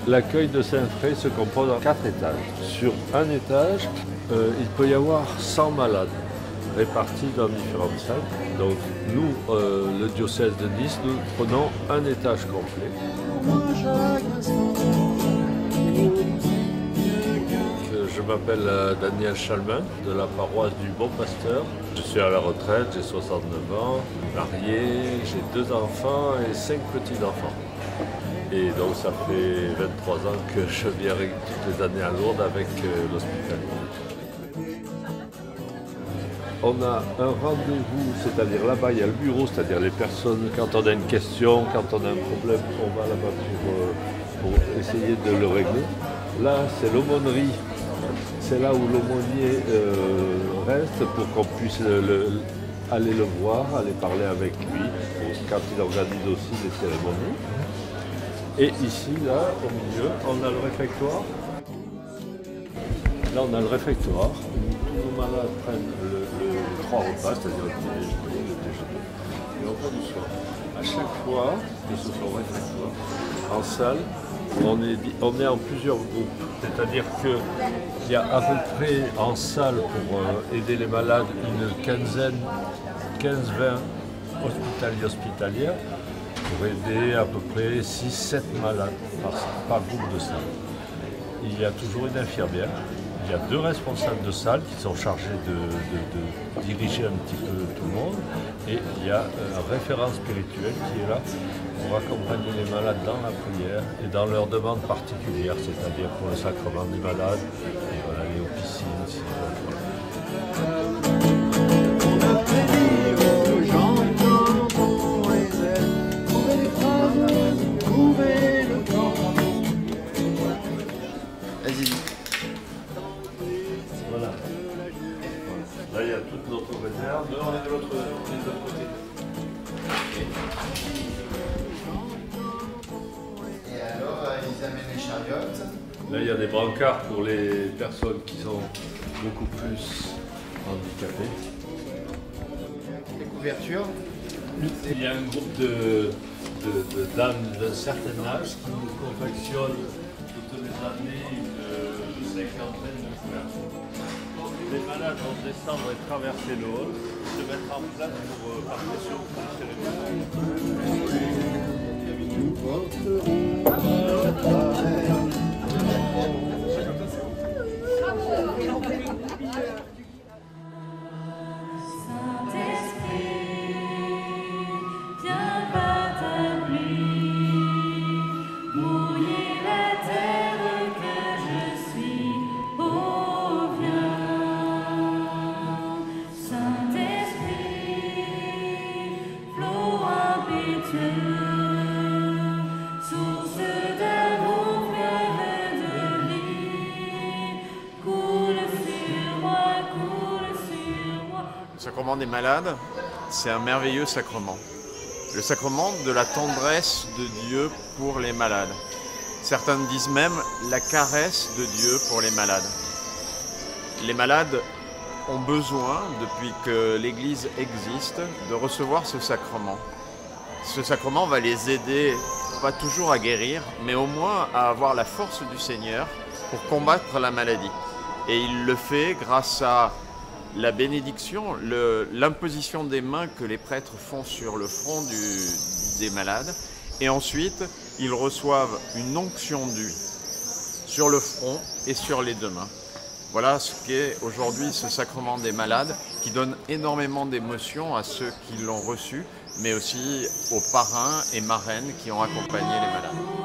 l'accueil de Saint-Fré se compose en 4 étages. Sur un étage, il peut y avoir 100 malades répartis dans différentes salles. Donc nous, le diocèse de Nice, nous prenons un étage complet. Je m'appelle Daniel Chalmin de la paroisse du Bon Pasteur. Je suis à la retraite, j'ai 69 ans, marié, j'ai 2 enfants et 5 petits-enfants. Et donc ça fait 23 ans que je viens toutes les années à Lourdes avec l'hospitalier. On a un rendez-vous, c'est-à-dire là-bas il y a le bureau, c'est-à-dire les personnes, quand on a une question, quand on a un problème, on va là-bas pour essayer de le régler. Là c'est l'aumônerie. C'est là où l'aumônier reste pour qu'on puisse aller le voir, aller parler avec lui, quand il organise aussi des cérémonies. Et ici, là, au milieu, on a le réfectoire. Là, on a le réfectoire. Tous nos malades prennent le 3 repas, c'est-à-dire le petit déjeuner, le déjeuner, et on prend du soir. À chaque fois que ce soit au réfectoire, en salle, on est en plusieurs groupes. C'est-à-dire qu'il y a à peu près en salle pour aider les malades une quinzaine, 15-20 hospitalières pour aider à peu près 6-7 malades par groupe de salle. Il y a toujours une infirmière. Il y a 2 responsables de salle qui sont chargés de diriger un petit peu tout le monde. Et il y a un référent spirituel qui est là pour accompagner les malades dans la prière et dans leurs demandes particulières, c'est-à-dire pour le sacrement des malades, ils veulent aller aux piscines, s'ils Voilà. Là, il y a toute notre réserve. On est de l'autre côté. Et alors, ils amènent les chariotes. Là, il y a des brancards pour les personnes qui sont beaucoup plus handicapées. Les couvertures. Il y a un groupe de dames d'un certain âge qui nous confectionnent toutes les années une cinquantaine de couvertures. Les malades vont descendre et traverser le hall, se mettre en place pour partir pour le Le sacrement des malades, c'est un merveilleux sacrement. Le sacrement de la tendresse de Dieu pour les malades. Certains disent même la caresse de Dieu pour les malades. Les malades ont besoin, depuis que l'Église existe, de recevoir ce sacrement. Ce sacrement va les aider, pas toujours à guérir, mais au moins à avoir la force du Seigneur pour combattre la maladie. Et il le fait grâce à la bénédiction, l'imposition des mains que les prêtres font sur le front des malades. Et ensuite, ils reçoivent une onction d'huile sur le front et sur les 2 mains. Voilà ce qu'est aujourd'hui ce sacrement des malades qui donne énormément d'émotion à ceux qui l'ont reçu, mais aussi aux parrains et marraines qui ont accompagné les malades.